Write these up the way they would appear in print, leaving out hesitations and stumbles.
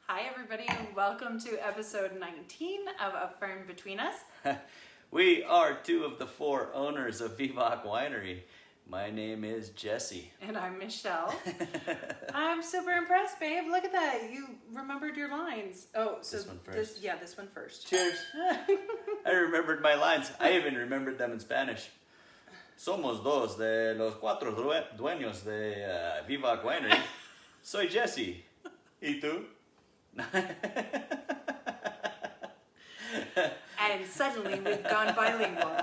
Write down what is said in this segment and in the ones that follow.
Hi everybody and welcome to episode 19 of A Fern Between Us. We are two of the four owners of Refosco Winery. My name is Jesse. And I'm Michelle. I'm super impressed, babe. Look at that. You remembered your lines. Oh, so This one first. this one first. Cheers. I remembered my lines. I even remembered them in Spanish. Somos dos de los cuatro dueños de Refosco Winery. Soy Jesse. ¿Y tú? And suddenly we've gone bilingual.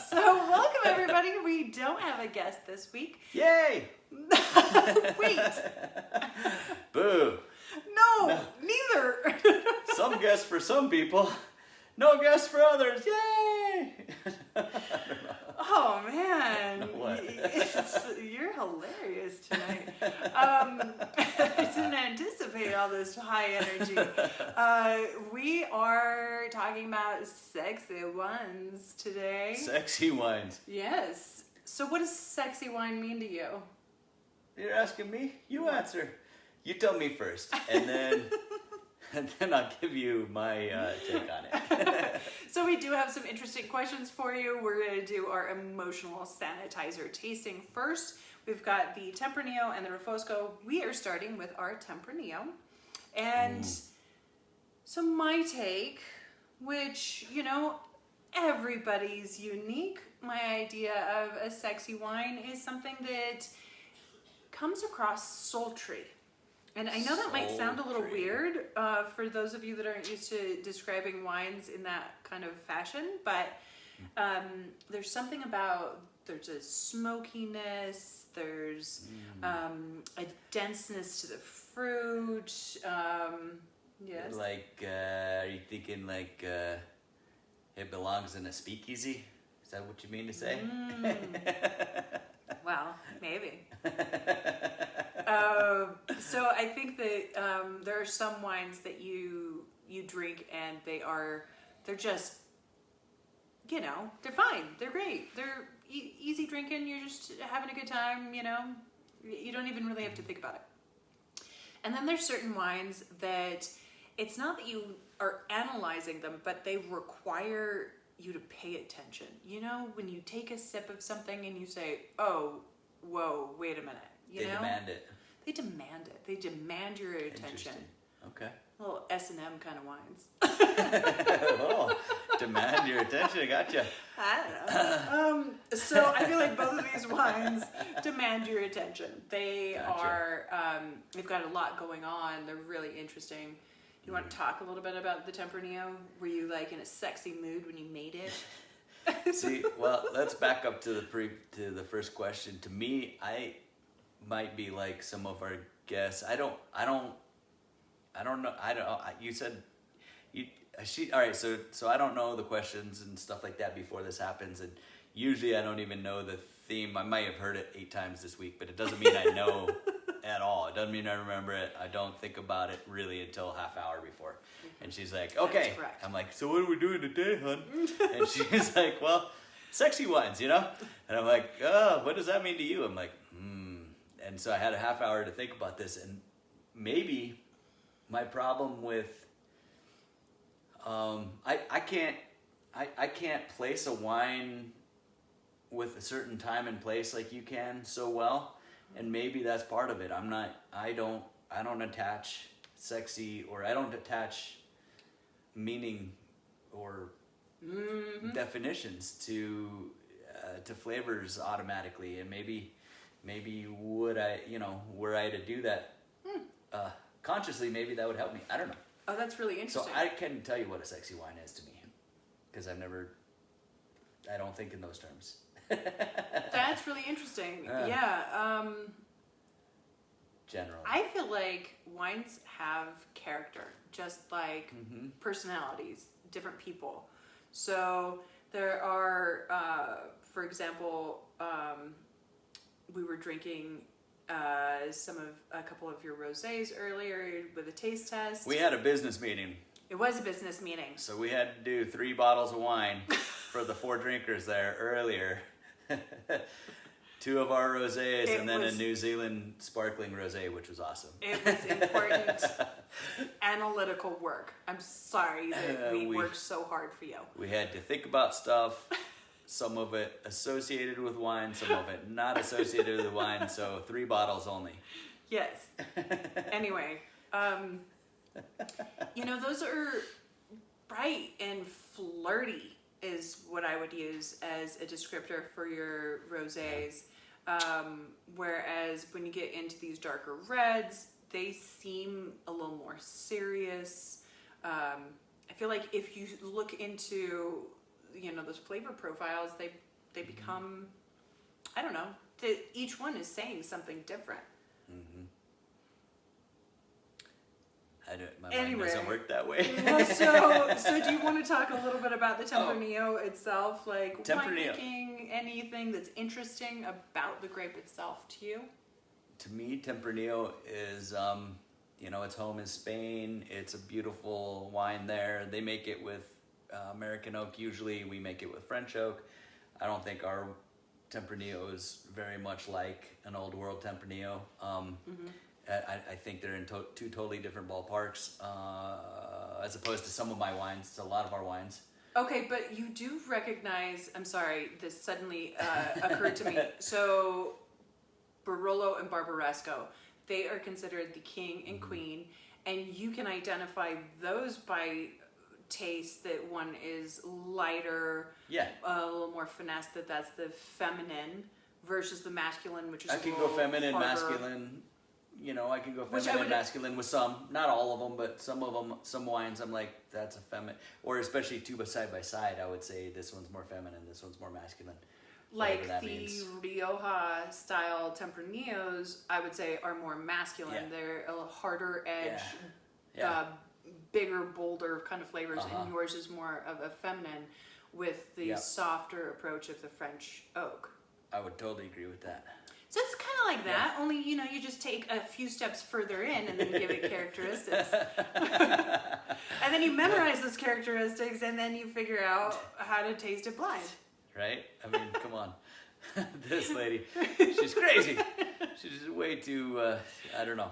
So welcome everybody. We don't have a guest this week. Yay! Wait. Boo. No, neither. Some guests for some people. No guests for others. Yay! Oh man, What? you're hilarious tonight. I didn't anticipate all this high energy. We are talking about sexy wines today. Sexy wines. Yes. So what does sexy wine mean to you? You're asking me? You answer. You tell me first, and then I'll give you my take on it. So we do have some interesting questions for you. We're going to do our emotional sanitizer tasting first. We've got the Tempranillo and the Refosco. We are starting with our Tempranillo. And so my take, which, you know, everybody's unique. My idea of a sexy wine is something that comes across sultry. And I know that might sound a little weird for those of you that aren't used to describing wines in that kind of fashion, but there's something about, there's a smokiness, there's a denseness to the fruit. Yes. Like, are you thinking like it belongs in a speakeasy? Is that what you mean to say? Well, maybe. So I think that there are some wines that you drink and they're just, you know, they're fine. They're great. They're easy drinking. You're just having a good time, you know. You don't even really have to think about it. And then there's certain wines that it's not that you are analyzing them, but they require you to pay attention. You know, when you take a sip of something and you say, oh, whoa, wait a minute. They demand it. They demand it. They demand your attention. Okay. Little S&M kind of wines. Oh, demand your attention. I gotcha. I don't know. So I feel like both of these wines demand your attention. They are, they've got a lot going on. They're really interesting. Do you want to talk a little bit about the Tempranillo? Were you like in a sexy mood when you made it? See, well, let's back up to the first question. To me, I might be like some of our guests. I don't know. You said all right. So I don't know the questions and stuff like that before this happens, and usually I don't even know the theme. I might have heard it 8 times this week, but it doesn't mean I know at all. It doesn't mean I remember it. I don't think about it really until half hour before. And she's like, okay. I'm like, so what are we doing today, hon? And she's like, well, sexy wines, you know? And I'm like, oh, what does that mean to you? I'm like, And so I had a half hour to think about this, and maybe my problem with I can't place a wine with a certain time and place like you can so well, and maybe that's part of it. I don't attach sexy, or I don't attach meaning or definitions to flavors automatically, and maybe would I, you know, were I to do that consciously, maybe that would help me. I don't know. Oh, that's really interesting. So I can tell you what a sexy wine is to me, because I don't think in those terms. That's really interesting. Generally. I feel like wines have character, just like personalities, different people. So there are, for example, we were drinking a couple of your rosés earlier with a taste test. We had a business meeting. It was a business meeting. So we had to do 3 bottles of wine for the 4 drinkers there earlier. 2 of our rosés and then a New Zealand sparkling rosé, which was awesome. It was important analytical work. I'm sorry that we worked so hard for you. We had to think about stuff. Some of it associated with wine, some of it not associated with wine. So 3 bottles only. Yes. Anyway, those are bright and flirty is what I would use as a descriptor for your rosés. Whereas when you get into these darker reds, they seem a little more serious. I feel like if you look into, those flavor profiles, they become, I don't know, each one is saying something different. Mm-hmm. My mind doesn't work that way. So do you want to talk a little bit about the Tempranillo itself? Like winemaking, anything that's interesting about the grape itself to you? To me, Tempranillo is, its home is Spain. It's a beautiful wine there. They make it with American oak usually. We make it with French oak. I don't think our Tempranillo is very much like an old world Tempranillo. I think they're in 2 totally different ballparks as opposed to some of my wines, a lot of our wines. Okay, but you do recognize, I'm sorry, this suddenly occurred to me. So Barolo and Barbaresco, they are considered the king and queen, and you can identify those by taste, that one is lighter, a little more finesse, that's the feminine, versus the masculine, which is I can go feminine, masculine. I can go feminine, masculine with some, not all of them, but some of them, some wines, I'm like, that's a feminine, or especially 2 side by side, I would say this one's more feminine, this one's more masculine. Like the Rioja style Tempranillos, I would say are more masculine. Yeah. They're a little harder edge, bigger, bolder kind of flavors, and yours is more of a feminine with the softer approach of the French oak. I would totally agree with that. So it's kind of like that, only, you just take a few steps further in and then give it characteristics. And then you memorize those characteristics, and then you figure out how to taste it blind. Right? I mean, come on. This lady, she's crazy. She's way too, I don't know.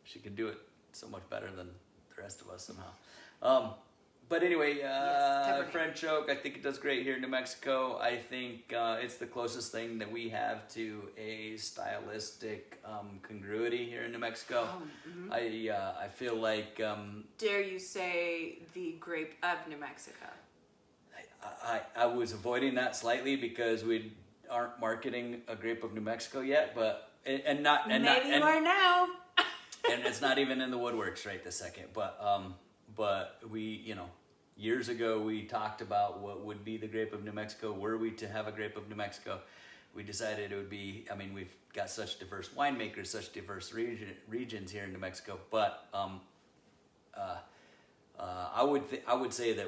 She can do it so much better than the rest of us somehow. But anyway, French oak, I think it does great here in New Mexico. I think it's the closest thing that we have to a stylistic congruity here in New Mexico. I feel like... dare you say the grape of New Mexico? I was avoiding that slightly because we aren't marketing a grape of New Mexico yet, but you are now. And it's not even in the woodworks right this second. But we, years ago we talked about what would be the grape of New Mexico. Were we to have a grape of New Mexico, we decided it would be. I mean, we've got such diverse winemakers, such diverse regions here in New Mexico, but I would say that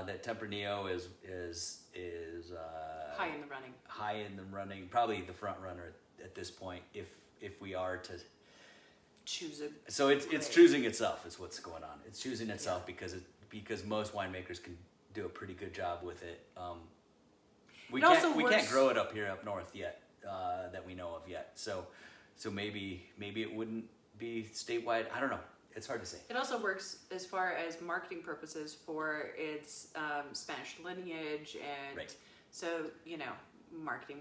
that Tempranillo is high in the running. High in the running, probably the front runner at this point. If we are to choose it, so it's choosing itself is what's going on. It's choosing itself because most winemakers can do a pretty good job with it. We can't grow it up north yet that we know of yet. So maybe it wouldn't be statewide. I don't know. It's hard to say. It also works as far as marketing purposes for its Spanish lineage, and so marketing.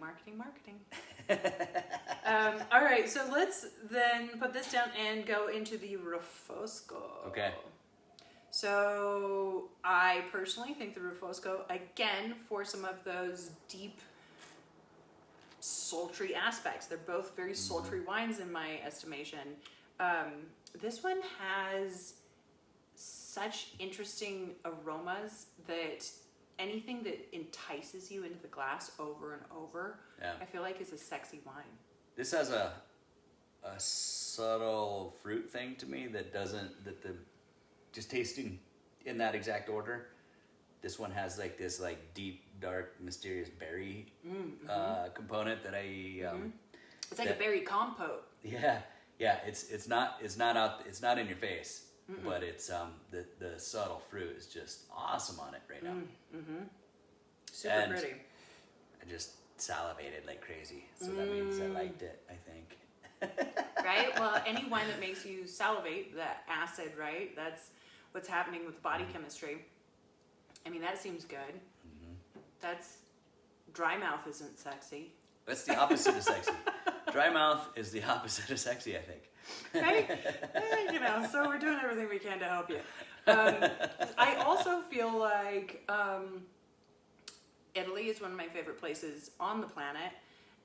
All right, so let's then put this down and go into the Refosco. Okay. So I personally think the Refosco, again, for some of those deep, sultry aspects. They're both very sultry wines in my estimation. This one has such interesting aromas that anything that entices you into the glass over and over, I feel like is a sexy wine. This has a subtle fruit thing to me just tasting in that exact order. This one has this deep, dark, mysterious berry component that it's like a berry compote. Yeah, it's not in your face, but it's the subtle fruit is just awesome on it right now. Super pretty. I just salivated like crazy, so that means I liked it, I think. Right? Well, any wine that makes you salivate, that acid, right? That's what's happening with body chemistry. I mean, that seems good. That's dry mouth isn't sexy. That's the opposite of sexy. Dry mouth is the opposite of sexy, I think. Right? So we're doing everything we can to help you. I also feel like Italy is one of my favorite places on the planet,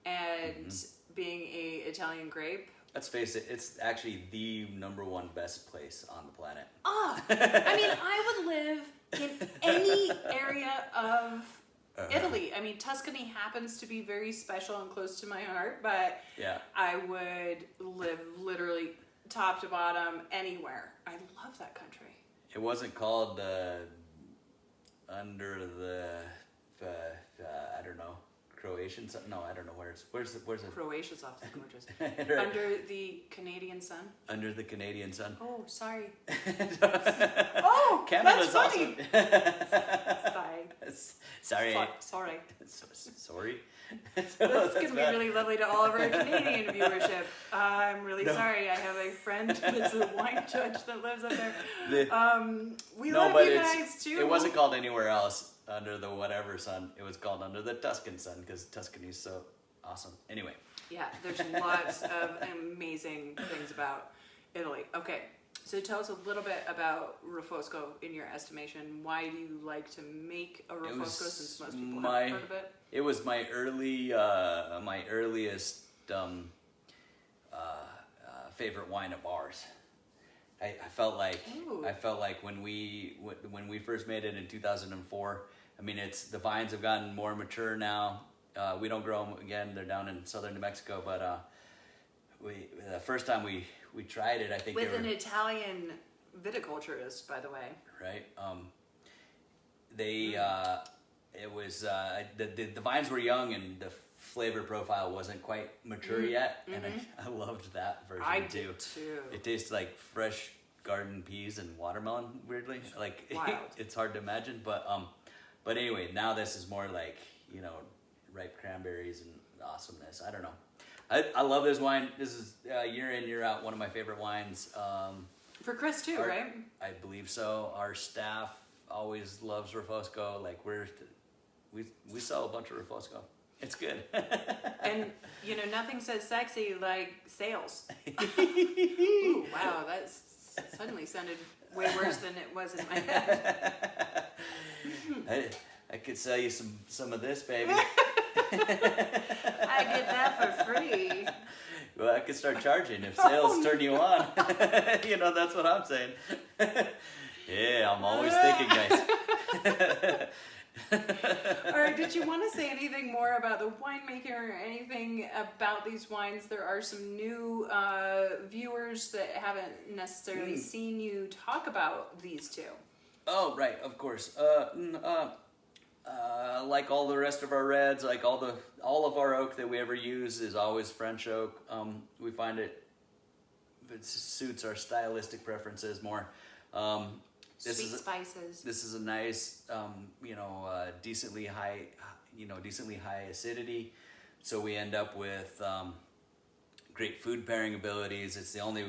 and being a Italian grape. Let's face it, it's actually the #1 best place on the planet. I mean, I would live in any area of Italy. I mean, Tuscany happens to be very special and close to my heart, but Yeah. I would live literally top to bottom anywhere. I love that country. It wasn't called under the I don't know, Croatian sun? No, I don't know where's it? Croatia's awfully gorgeous. Right. Under the Canadian sun. Under the Canadian sun. Oh, sorry. Oh, Canada's that's funny. Sorry. Sorry. Sorry. This is going to be really lovely to all of our Canadian viewership. I'm really sorry. I have a friend that's a wine judge that lives up there. We love you guys too. It wasn't called anywhere else under the whatever sun. It was called under the Tuscan sun because Tuscany's so awesome. Anyway. Yeah, there's lots of amazing things about Italy. Okay, so tell us a little bit about Refosco in your estimation. Why do you like to make a Refosco since most people haven't heard of it? It was my earliest favorite wine of ours. I felt like when we first made it in 2004. I mean, the vines have gotten more mature now. We don't grow them again; they're down in southern New Mexico. But the first time we tried it, I think with an Italian viticulturist, by the way. Right. It was the vines were young and the flavor profile wasn't quite mature yet, and I loved that version I too. did too. It tastes like fresh garden peas and watermelon. Weirdly, like it's hard to imagine, but anyway, now this is more like ripe cranberries and awesomeness. I don't know. I love this wine. This is year in year out one of my favorite wines. For Chris too, right? I believe so. Our staff always loves Refosco. Like we sell a bunch of Refosco. It's good. And nothing says sexy like sales. Ooh, wow, that suddenly sounded way worse than it was in my head. I could sell you some of this, baby. I get that for free. Well, I could start charging if sales turn you on. That's what I'm saying. Yeah, I'm always thinking, guys. All right, did you want to say anything more about the winemaker or anything about these wines? There are some new viewers that haven't necessarily seen you talk about these two. Oh, right, of course. Like all the rest of our reds, like all of our oak that we ever use is always French oak. We find it suits our stylistic preferences more. Spices. This is a nice, decently high acidity. So we end up with great food pairing abilities. It's the only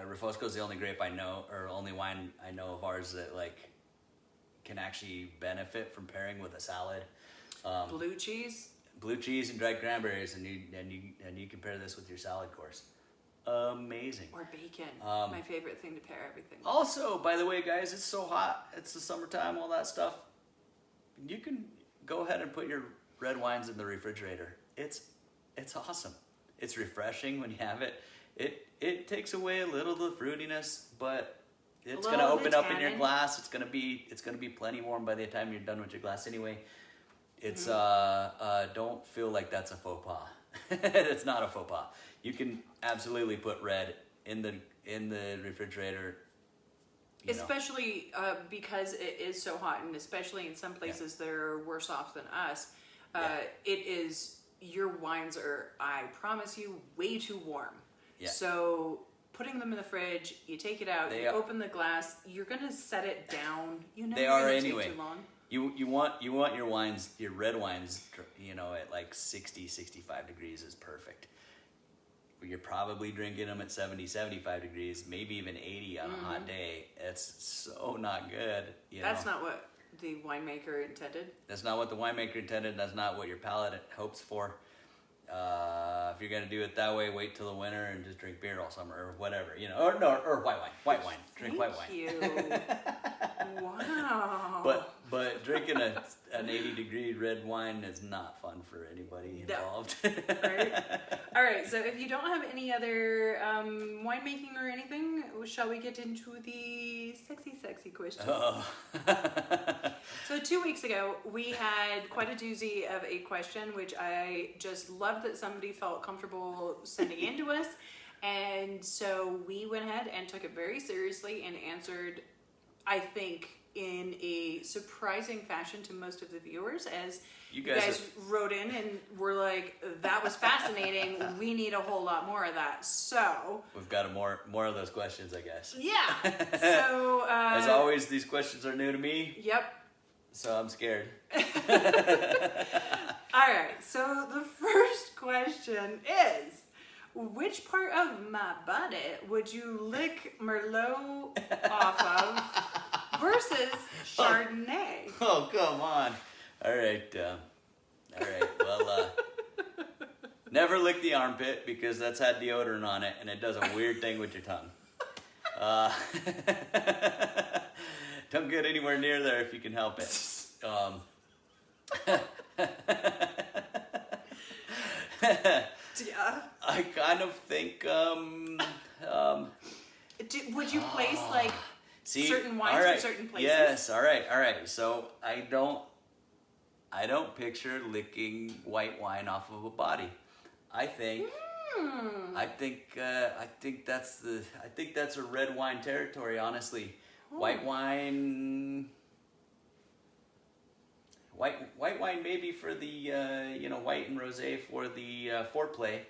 Refosco is the only grape I know, or only wine I know of ours that can actually benefit from pairing with a salad. Blue cheese and dried cranberries, and you can pair this with your salad course. Amazing. Or bacon. My favorite thing to pair everything with. Also, by the way, guys, it's so hot. It's the summertime, all that stuff. You can go ahead and put your red wines in the refrigerator. It's awesome. It's refreshing when you have it. It takes away a little of the fruitiness, but it's going to open up in your glass. It's going to be plenty warm by the time you're done with your glass anyway. It's don't feel like that's a faux pas. It's not a faux pas. You can absolutely put red in the refrigerator. Especially because it is so hot, and especially in some places that are worse off than us. Your wines are, I promise you, way too warm. Yeah. So putting them in the fridge, you take it out, open the glass, you're gonna set it down. They are anyway. Take too long. You want your wines, your red wines, at like 60, 65 degrees is perfect. you're probably drinking them at 70, 75 degrees, maybe even 80 on a hot day. It's so not good. That's not what the winemaker intended. That's not what the winemaker intended. That's not what your palate hopes for. If you're gonna do it that way, wait till the winter and just drink beer all summer or whatever, or white wine. White wine. Drink white wine. Thank you. Wow. But drinking an 80-degree red wine is not fun for anybody involved. No. Right? All right. So if you don't have any other winemaking or anything, shall we get into the sexy questions? Oh. So 2 weeks ago, we had quite a doozy of a question, which I just loved that somebody felt comfortable sending in to us. And so we went ahead and took it very seriously and answered, I think, in a surprising fashion to most of the viewers, as you guys wrote in and were like, that was fascinating. We need a whole lot more of that. So we've got more of those questions, I guess. Yeah. So as always, these questions are new to me. Yep. So I'm scared. All right. So the first question is, which part of my body would you lick Merlot off of versus Chardonnay? Oh, come on. All right. Well, never lick the armpit because that's had deodorant on it and it does a weird thing with your tongue. Don't get anywhere near there if you can help it. Yeah. I kind of think. Would you place like certain wines in certain places? Yes. All right. So I don't picture licking white wine off of a body. I think that's a red wine territory. Honestly, white wine maybe for the white and rosé for the foreplay,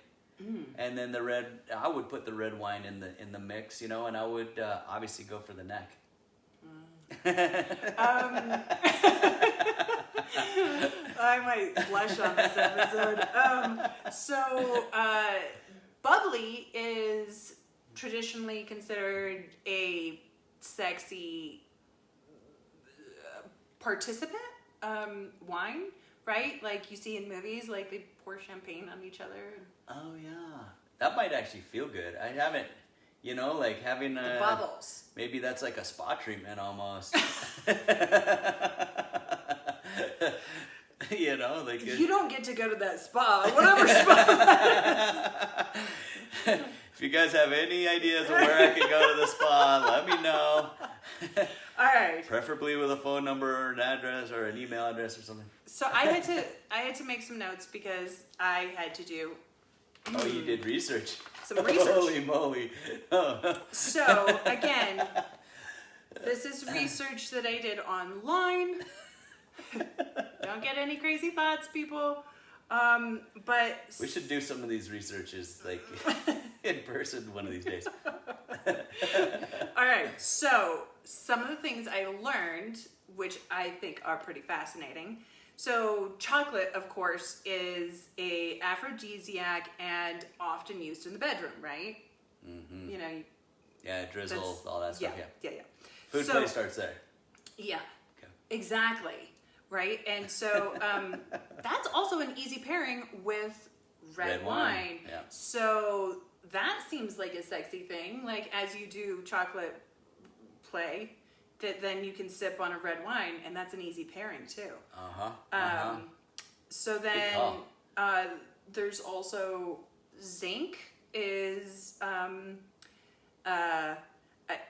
and then the red. I would put the red wine in the mix, and I would obviously go for the neck. I might blush on this episode. So bubbly is traditionally considered a sexy participant wine, right? Like you see in movies, like they pour champagne on each other. Oh yeah, that might actually feel good. I haven't, like having the bubbles. Maybe that's like a spa treatment almost. Like you don't get to go to that spa, whatever spa. If you guys have any ideas of where I could go to the spa, let me know. All right. Preferably with a phone number or an address or an email address or something. So I had to make some notes because I had to do. Oh, you did research. Some research. Holy moly! So again, this is research that I did online. Don't get any crazy thoughts, people. But we should do some of these researches like in person one of these days. All right. So some of the things I learned, which I think are pretty fascinating. So chocolate, of course, is a aphrodisiac and often used in the bedroom, right? Mm-hmm. Yeah, drizzle, all that stuff. Yeah. Food play starts there. Yeah. Okay. Exactly. Right, and so that's also an easy pairing with red wine. Yeah. So that seems like a sexy thing. Like as you do chocolate play, that then you can sip on a red wine, and that's an easy pairing too. So then there's also zinc is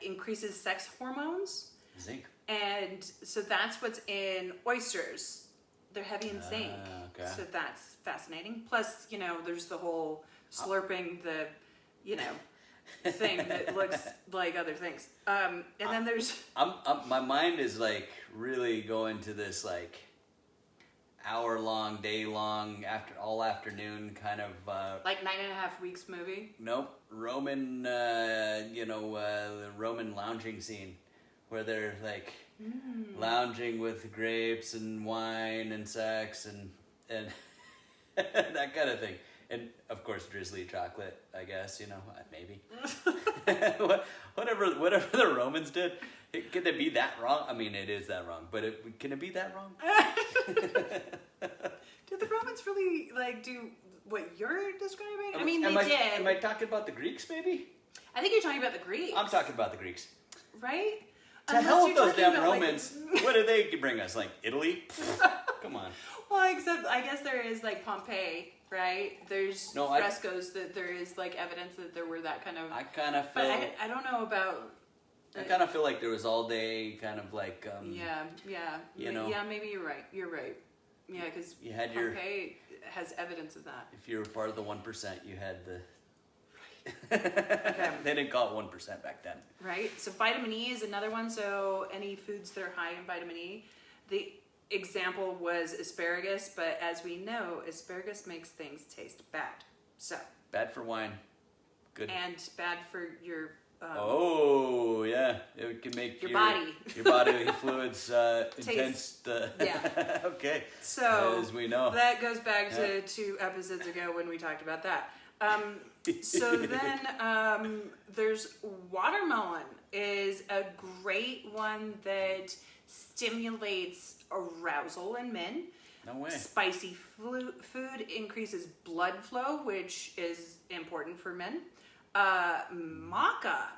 increases sex hormones. Zinc. And so that's what's in oysters. They're heavy in zinc. Okay. So that's fascinating. Plus, there's the whole slurping the, thing that looks like other things. And then there's... my mind is like really going to this like hour-long, day-long, all afternoon kind of... like 9.5 Weeks movie? Nope. Roman, the Roman lounging scene. Where they're like lounging with grapes and wine and sex and that kind of thing. And of course, drizzly chocolate, I guess, maybe. Whatever the Romans did, can it be that wrong? I mean, it is that wrong, but can it be that wrong? Did the Romans really do what you're describing? I mean, they did. Am I talking about the Greeks, maybe? I think you're talking about the Greeks. I'm talking about the Greeks. Right? To hell with those damn Romans. What did they bring us? Like Italy? Come on. Well, except I guess there is Pompeii, right? There's frescoes that there is evidence that there were that kind of. I kind of feel. But I don't know about. I kind of feel like there was all day kind of like. Yeah. Yeah, maybe you're right. You're right. Yeah, because Pompeii has evidence of that. If you were part of the 1%, you had the. Okay. They didn't call it 1% back then. Right. So vitamin E is another one. So any foods that are high in vitamin E. The example was asparagus, but as we know, asparagus makes things taste bad. So bad for wine. Good. And bad for your. Oh yeah, it can make your body. Your bodily fluids intense. Yeah. Okay. So as we know, that goes back to 2 episodes ago when we talked about that. So then there's watermelon is a great one that stimulates arousal in men. No way. Spicy food increases blood flow, which is important for men. Maca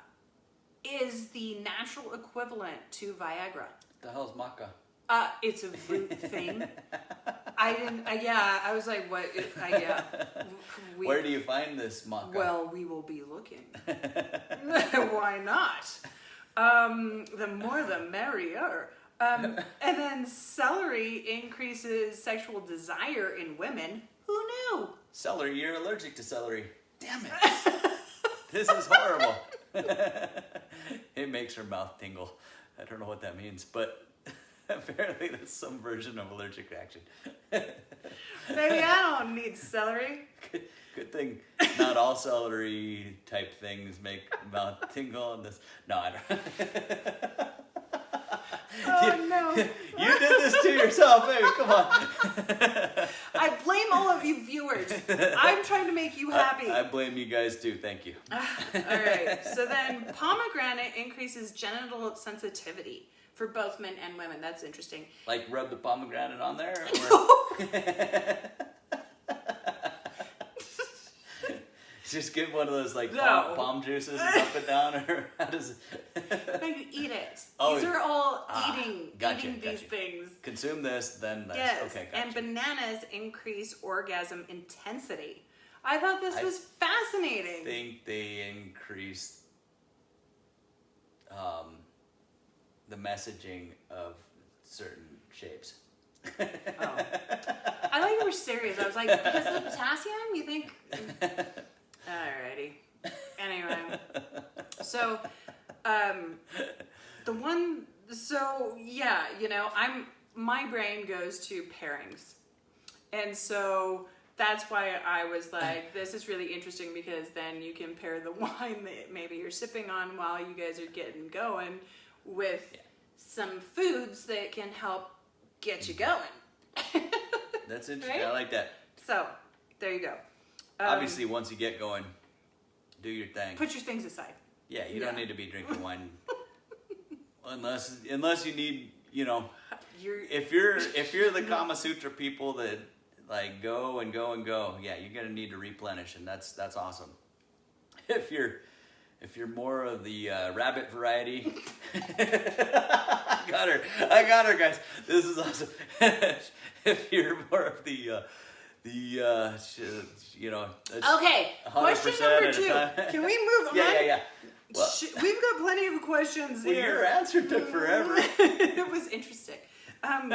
is the natural equivalent to Viagra. What the hell's maca? It's a root thing. I didn't. I was like, what? Where do you find this maca? Well, we will be looking. Why not? The more, the merrier. And then celery increases sexual desire in women. Who knew? Celery? You're allergic to celery. Damn it! This is horrible. It makes her mouth tingle. I don't know what that means, but. Apparently that's some version of allergic reaction. Baby, I don't need celery. Good thing not all celery type things make mouth tingle and this. No, I don't. Oh no. You did this to yourself, baby. Come on. I blame all of you viewers. I'm trying to make you happy. I blame you guys too. Thank you. All right. So then pomegranate increases genital sensitivity. For both men and women. That's interesting. Like rub the pomegranate on there? Just give one of those palm juices and dump it down, or how does it? No, you eat it. Oh, these are all eating these you. things. Consume this, then that's yes. Okay, gotcha. And bananas increase orgasm intensity. I thought this was fascinating. I think they increase the messaging of certain shapes. Oh. I thought you were serious. I was like, because of the potassium, you think? Alrighty. Anyway. So, my brain goes to pairings. And so that's why I was like, this is really interesting because then you can pair the wine that maybe you're sipping on while you guys are getting going with some foods that can help get you going. That's interesting. Right? I like that. So, there you go. Obviously, once you get going, do your thing. Put your things aside. Yeah, you don't need to be drinking wine unless you need, if you're the Kama Sutra people that like go and go and go, yeah, you're gonna need to replenish, and that's awesome. If you're more of the rabbit variety, I got her, guys. This is awesome. If you're more of the okay, question number 2. Can we move on? Yeah. Well, we've got plenty of questions here. Your answer took forever. It was interesting. All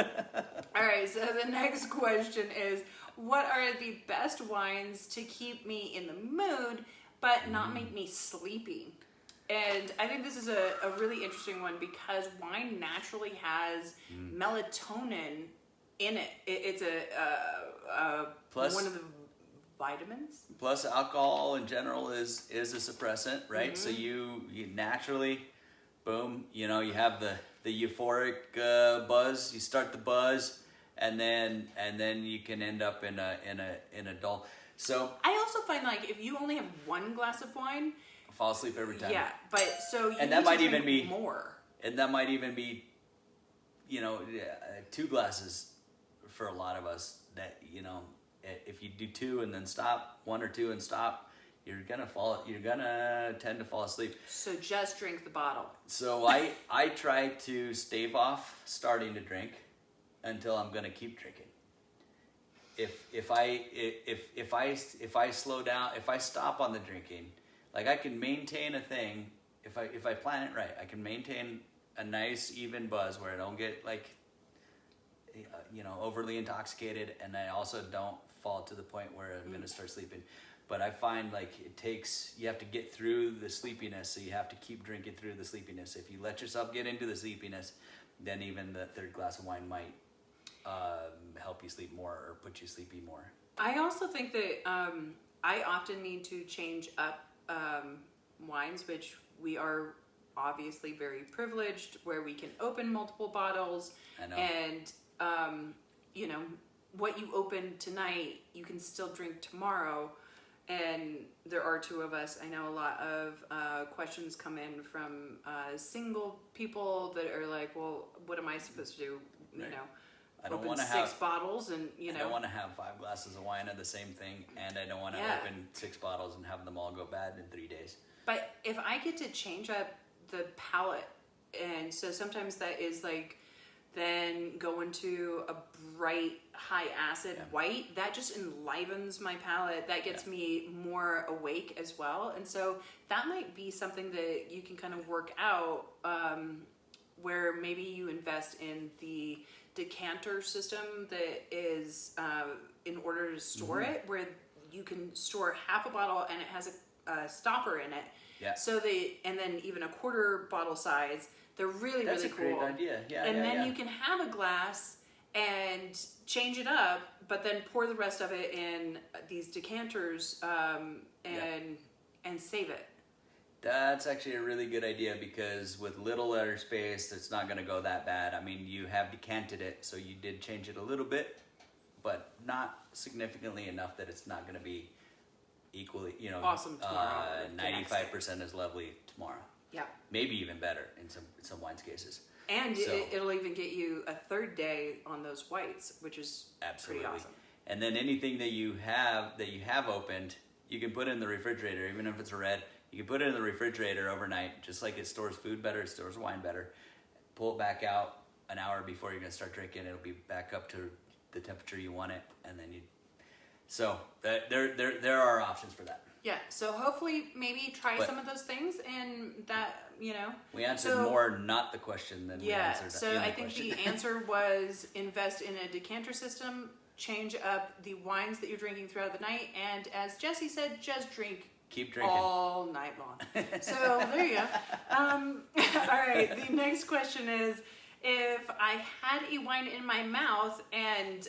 right, so the next question is, what are the best wines to keep me in the mood but not make me sleepy? And I think this is a really interesting one because wine naturally has melatonin in it. It's plus, one of the vitamins. Plus, alcohol in general is a suppressant, right? Mm-hmm. So you naturally, boom, you have the euphoric buzz. You start the buzz, and then you can end up in a dull. So I also find like if you only have one glass of wine, fall asleep every time. yeah, but so you And need that might to drink even be more. And that might even be, 2 glasses for a lot of us. That if you do 2 and then stop, 1 or 2 and stop, you're gonna tend to fall asleep. So just drink the bottle. So I try to stave off starting to drink until I'm gonna keep drinking. If I slow down, if I stop on the drinking, like I can maintain a thing. If I plan it right, I can maintain a nice even buzz where I don't get like overly intoxicated, and I also don't fall to the point where I'm gonna start sleeping. But I find like you have to get through the sleepiness, so you have to keep drinking through the sleepiness. If you let yourself get into the sleepiness, then even the third glass of wine might help you sleep more or put you sleepy more. I also think that I often need to change up wines, which we are obviously very privileged, where we can open multiple bottles. I know. And what you open tonight, you can still drink tomorrow. And there are 2 of us. I know a lot of questions come in from single people that are like, well, what am I supposed to do? Right. I don't open want to 6 bottles and, I don't want to have 5 glasses of wine of the same thing, and I don't want to open 6 bottles and have them all go bad in 3 days. But if I get to change up the palate, and so sometimes that is like then go into a bright high acid white, that just enlivens my palate. That gets me more awake as well. And so that might be something that you can kind of work out, where maybe you invest in the decanter system that is in order to store it, where you can store half a bottle and it has a stopper in it. Yeah. So and then even a quarter bottle size. They're really, That's really a cool. great idea. Yeah. And then you can have a glass and change it up, but then pour the rest of it in these decanters and save it. That's actually a really good idea, because with little letter space, it's not going to go that bad. I mean, you have decanted it, so you did change it a little bit, but not significantly enough that it's not going to be equally, awesome tomorrow. 95% as lovely tomorrow. Yeah. Maybe even better in some wines cases. And it'll even get you a 3rd day on those whites, which is absolutely pretty awesome. And then anything that you have opened, you can put in the refrigerator, even if it's a red. You can put it in the refrigerator overnight, just like it stores food better, it stores wine better. Pull it back out an hour before you're gonna start drinking. It'll be back up to the temperature you want it, and then So there are options for that. Yeah, so hopefully maybe try some of those things, and that, We answered more not the question than we answered so in the I think question. the answer was invest in a decanter system, change up the wines that you're drinking throughout the night, and as Jesse said, just keep drinking all night long. So there you go. All right, the next question is, if I had a wine in my mouth and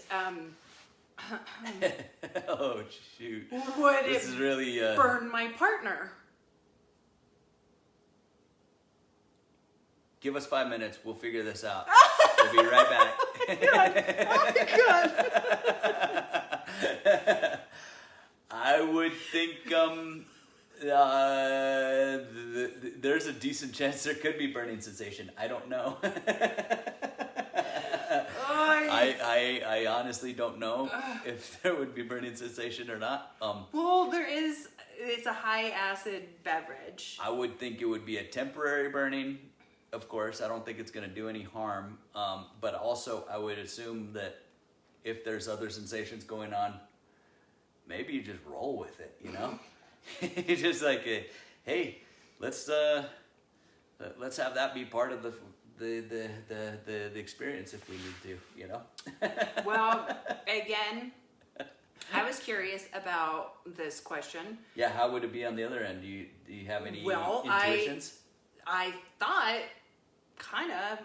oh shoot! would this it is really burn my partner? Give us 5 minutes. We'll figure this out. We'll be right back. Oh my God. I would think there's a decent chance there could be burning sensation. I don't know. I honestly don't know if there would be burning sensation or not. Well, it's a high acid beverage. I would think it would be a temporary burning. Of course, I don't think it's going to do any harm. But also, I would assume that if there's other sensations going on, maybe you just roll with it, It's just like, hey, let's have that be part of the experience if we need to, Well, again, I was curious about this question. Yeah, how would it be on the other end? Do you have any intuitions? I thought kind of,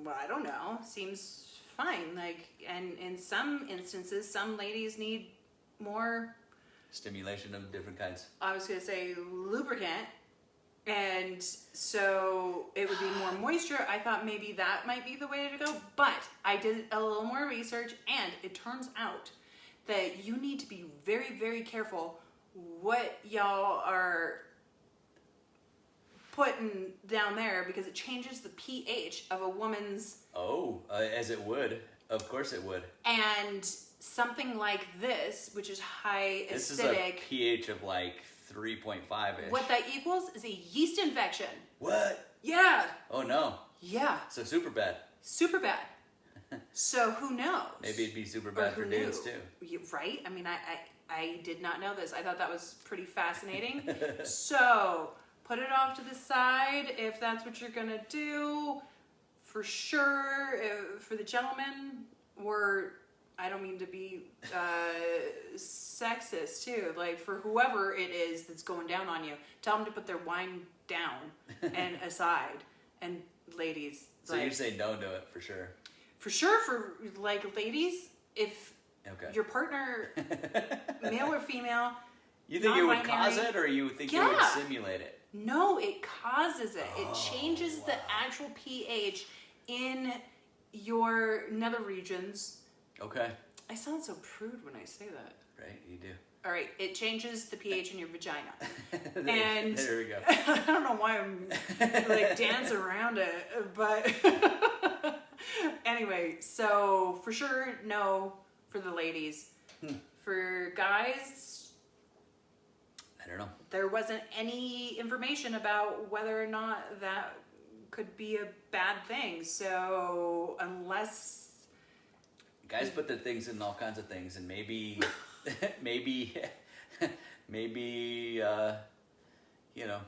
I don't know, seems fine. Like, and in some instances, some ladies need more stimulation of different kinds. I was going to say lubricant. And so it would be more moisture. I thought maybe that might be the way to go. But I did a little more research, and it turns out that you need to be very, very careful what y'all are putting down there, because it changes the pH of a woman's. As it would. Of course it would. And something like this, which is high This acidic. is a pH of like 3.5-ish. What that equals is a yeast infection. What? Yeah. Oh no. Yeah. So super bad. Super bad. So who knows? Maybe it'd be super bad for dudes too. Right? I mean, I did not know this. I thought that was pretty fascinating. So put it off to the side if that's what you're gonna do. For sure, for the gentlemen, I don't mean to be sexist too. Like, for whoever it is that's going down on you, tell them to put their wine down and aside. And ladies, So you're saying don't do it for sure. For sure, for like ladies, if your partner, male or female, you think it would non-binary, cause it, or you think it would simulate it? No, it causes it. It changes the actual pH in your nether regions. Okay. I sound so prude when I say that. Right, you do. All right, it changes the pH in your vagina. And there we go. I don't know why I'm like dancing around it, but anyway, so for sure, no for the ladies. For guys, I don't know. There wasn't any information about whether or not that could be a bad thing. So unless guys put their things in all kinds of things, and maybe maybe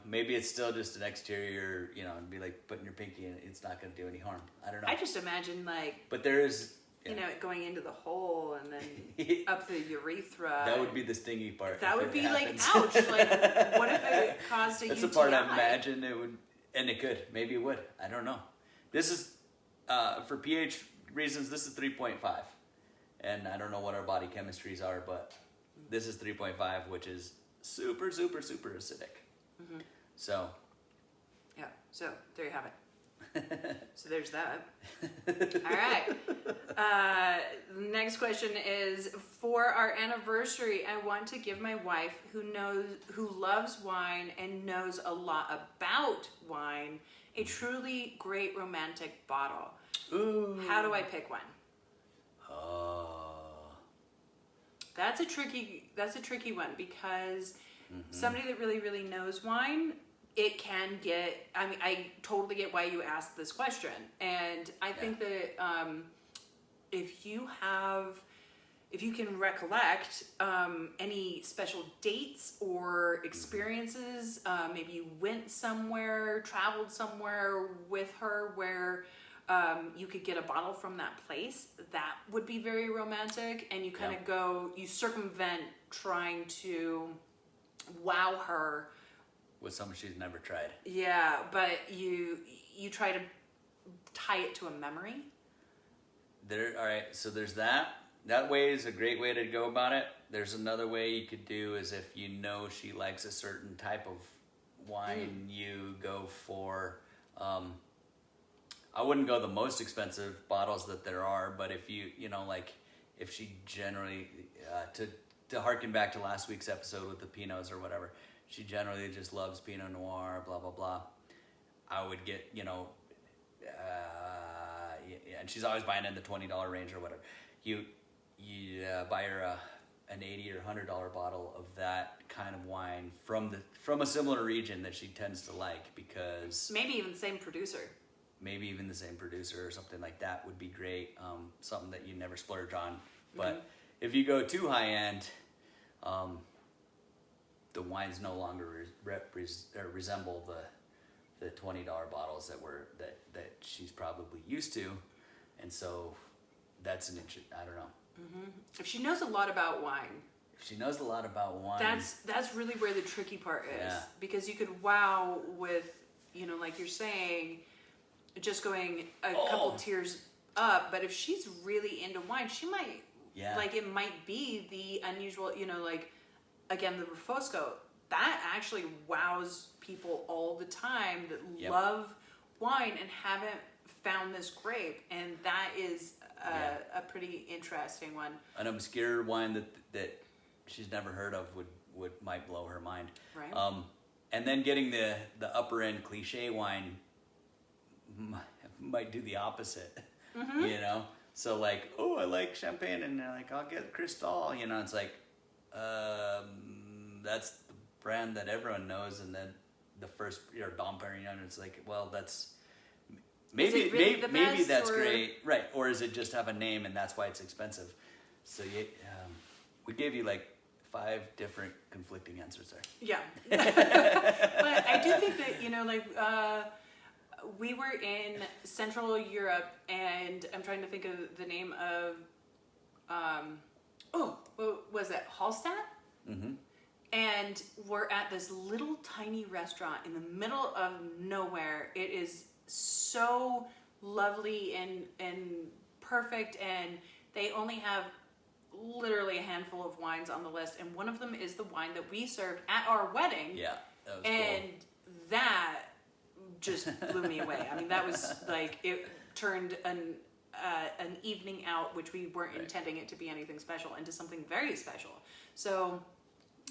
it's still just an exterior, it'd be like putting your pinky in, it's not going to do any harm. I don't know. I just imagine but there is, it going into the hole and then up the urethra. That would be the stingy part. That would be happens. Like, ouch. Like, what if it caused a UTI? That's the part I imagine it would, and it could. Maybe it would. I don't know. This is, for pH reasons, this is 3.5. And I don't know what our body chemistries are, but this is 3.5, which is super, super, super acidic. Mm-hmm. So. Yeah, so there you have it. So there's that. All right. Next question is, for our anniversary, I want to give my wife, who loves wine and knows a lot about wine, a truly great romantic bottle. Ooh. How do I pick one? That's a tricky one, because somebody that really, really knows wine, it can get, I totally get why you asked this question. And I think that if you can recollect any special dates or experiences, maybe you went somewhere, traveled somewhere with her where you could get a bottle from that place, that would be very romantic. And you kind of you circumvent trying to wow her with something she's never tried. Yeah, but you try to tie it to a memory. All right, so there's that. That way is a great way to go about it. There's another way you could do is if you know she likes a certain type of wine, you go for, I wouldn't go the most expensive bottles that there are, but if if she generally, to harken back to last week's episode with the Pinots or whatever, she generally just loves Pinot Noir, blah, blah, blah. I would get, and she's always buying in the $20 range or whatever. You buy her an $80 or $100 bottle of that kind of wine from a similar region that she tends to like, because maybe even the same producer. Maybe even the same producer or something like that would be great. Something that you never splurge on. But if you go too high end, the wines no longer resemble the $20 bottles that she's probably used to, and so that's I don't know. Mm-hmm. If she knows a lot about wine. If she knows a lot about wine. That's really where the tricky part is, because you could wow with, like you're saying, just going a couple tiers up. But if she's really into wine, she might like, it might be the unusual, again, the Refosco. That actually wows people all the time that love wine and haven't found this grape, and that is a pretty interesting one. An obscure wine that she's never heard of would might blow her mind. Right. And then getting the upper end cliche wine might do the opposite. You know, so like, oh, I like champagne, and they're like, I'll get Cristal. You know, it's like, that's the brand that everyone knows, and then the first Dom Perignon. It's like, well, that's. Maybe maybe that's great, right? Or is it just have a name and that's why it's expensive? So we gave you like 5 different conflicting answers there. Yeah, but I do think that we were in Central Europe, and I'm trying to think of the name of what was it, Hallstatt? Mm-hmm. And we're at this little tiny restaurant in the middle of nowhere. It is so lovely and perfect, and they only have literally a handful of wines on the list, and one of them is the wine that we served at our wedding. Yeah, that was and cool. That just blew me away. I mean, that was like, it turned an evening out, which we weren't intending it to be anything special, into something very special. So,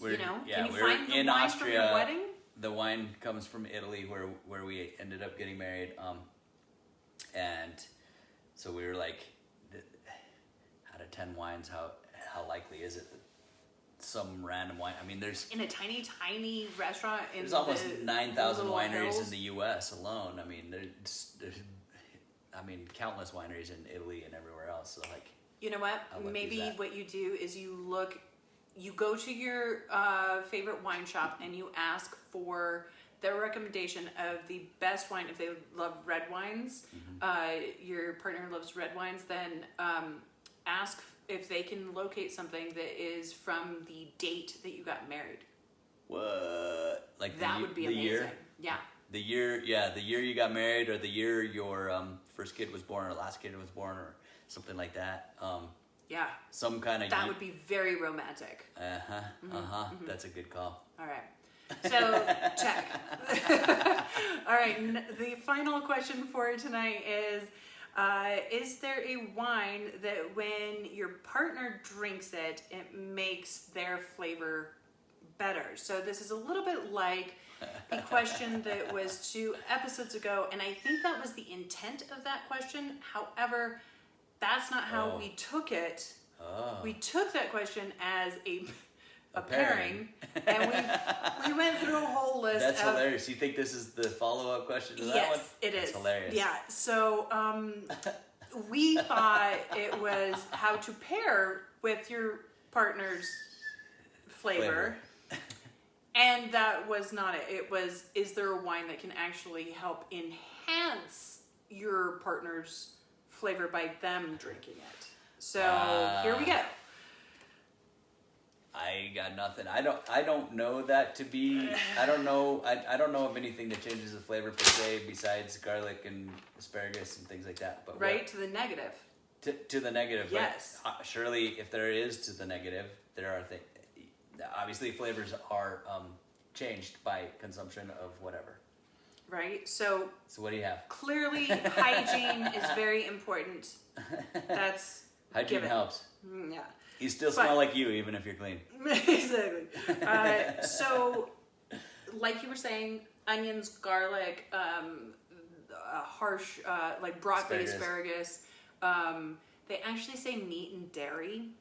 can you find the wine from your wedding? The wine comes from Italy, where we ended up getting married, and so we were like, out of 10 wines, how likely is it that some random wine? I mean, there's in a tiny restaurant. There's almost 9,000 wineries in the U.S. alone. I mean, there's countless wineries in Italy and everywhere else. So like, you know what? Maybe what you do is you go to your favorite wine shop and you ask for their recommendation of the best wine. If they love red wines, your partner loves red wines, then ask if they can locate something that is from the date that you got married. What? Like that would be amazing. Year? Yeah. The year you got married, or the year your first kid was born, or last kid was born, or something like that. Yeah. Some kind of... That would be very romantic. That's a good call. All right. So, check. All right. The final question for tonight is there a wine that when your partner drinks it, it makes their flavor better? So this is a little bit like the question that was 2 episodes ago, and I think that was the intent of that question. However, that's not how we took it. We took that question as a pairing, and we went through a whole list. That's hilarious. You think this is the follow-up question to that one? Yes, it is. It's hilarious. Yeah. So we thought it was how to pair with your partner's flavor. And that was not it. It was, is there a wine that can actually help enhance your partner's flavor by them drinking it? So here we go. I got nothing. I don't know that to be. I don't know of anything that changes the flavor per se besides garlic and asparagus and things like that. But right, to the negative. To the negative. Yes. But, surely, if there is to the negative, there are things. Obviously, flavors are changed by consumption of whatever. Right. So what do you have? Clearly, hygiene is very important. That's hygiene helps. Yeah. You still smell like you, even if you're clean. Exactly. So, like you were saying, onions, garlic, harsh, like broccoli, asparagus. They actually say meat and dairy.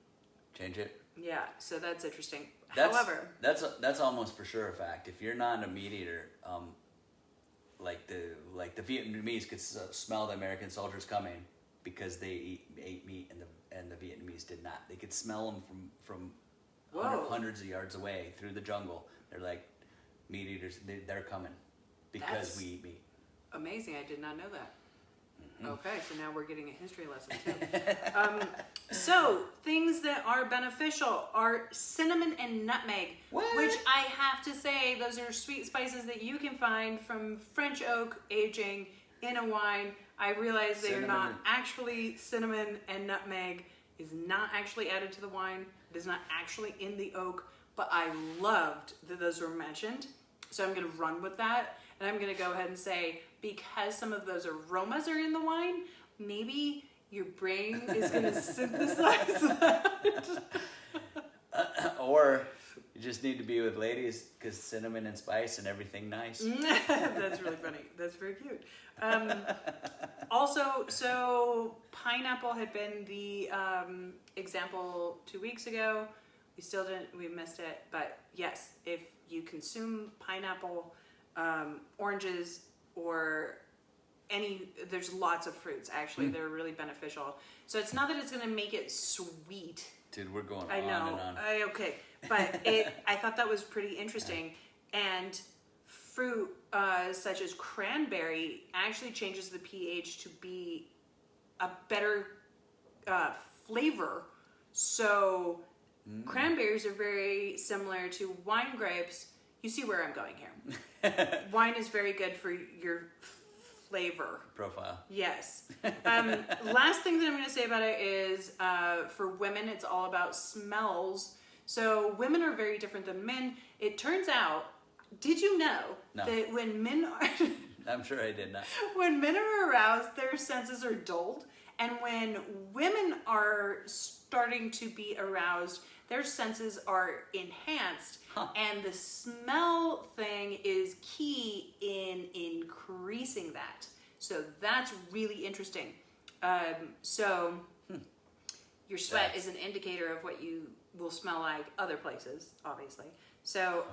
Change it. Yeah, so that's interesting. However, that's almost for sure a fact. If you're not a meat eater, like the Vietnamese could smell the American soldiers coming because they ate meat and the Vietnamese did not. They could smell them from hundreds of yards away through the jungle. They're like, meat eaters, they're coming because we eat meat. Amazing, I did not know that. Okay, so now we're getting a history lesson too. So, things that are beneficial are cinnamon and nutmeg, which I have to say, those are sweet spices that you can find from French oak aging in a wine. I realize they are not actually cinnamon, and nutmeg is not actually added to the wine. It is not actually in the oak, but I loved that those were mentioned. So I'm going to run with that. And I'm going to go ahead and say, because some of those aromas are in the wine, maybe your brain is going to synthesize that. Or you just need to be with ladies because cinnamon and spice and everything nice. That's really funny. That's very cute. Also, so pineapple had been the example 2 weeks ago. We missed it. But yes, if you consume pineapple, oranges, or there's lots of fruits actually. They're really beneficial. So it's not that it's going to make it sweet. Dude, we're going I on know. and on. Okay. But I thought that was pretty interesting. And fruit such as cranberry actually changes the pH to be a better flavor. So cranberries are very similar to wine grapes. You see where I'm going here. Wine is very good for your flavor Profile. Yes. Last thing that I'm going to say about it is for women, it's all about smells. So women are very different than men. It turns out, did you know that when men are... I'm sure I did not. When men are aroused, their senses are dulled. And when women are starting to be aroused, their senses are enhanced. And the smell thing is key in increasing that. So that's really interesting. Your sweat is an indicator of what you will smell like other places, obviously. So,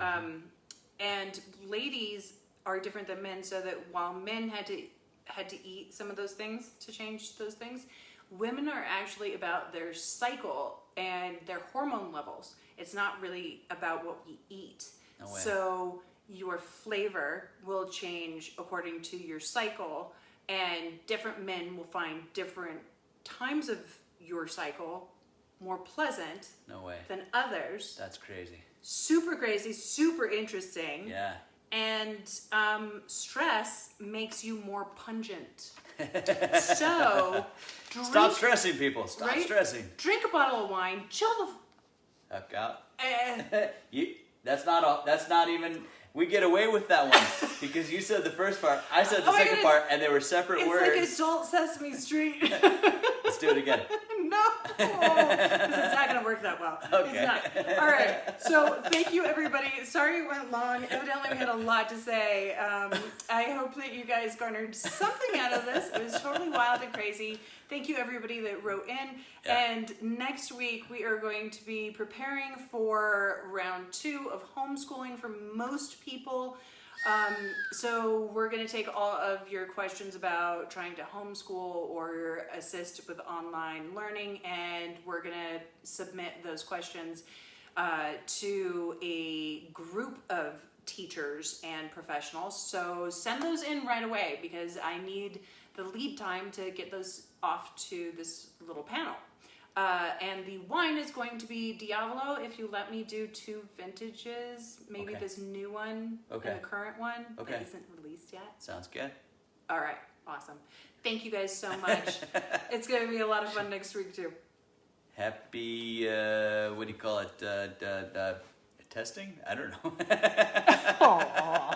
and ladies are different than men, so that while men had to eat some of those things to change those things, women are actually about their cycle and their hormone levels. It's not really about what we eat. No way. So your flavor will change according to your cycle, and different men will find different times of your cycle more pleasant than others. That's crazy. Super crazy, super interesting. Yeah. And stress makes you more pungent. So stop stressing, people. Stop stressing. Drink a bottle of wine, chill the Heck out. That's not even. We get away with that one because you said the first part, I said the second part, and they were separate words. It's like adult Sesame Street. Let's do it again. No, because it's not going to work that well. Okay. It's not. All right. So thank you, everybody. Sorry it went long. Evidently, we had a lot to say. I hope that you guys garnered something out of this. It was totally wild and crazy. Thank you, everybody that wrote in. Yeah. And next week, we are going to be preparing for round 2 of homeschooling for most people. So we're going to take all of your questions about trying to homeschool or assist with online learning, and we're going to submit those questions to a group of teachers and professionals. So send those in right away because I need the lead time to get those off to this little panel. And the wine is going to be Diavolo if you let me do 2 vintages, maybe this new one and the current one that isn't released yet. Sounds good. All right, awesome. Thank you guys so much. It's going to be a lot of fun next week too. Happy, what do you call it? Testing? I don't know. Aww.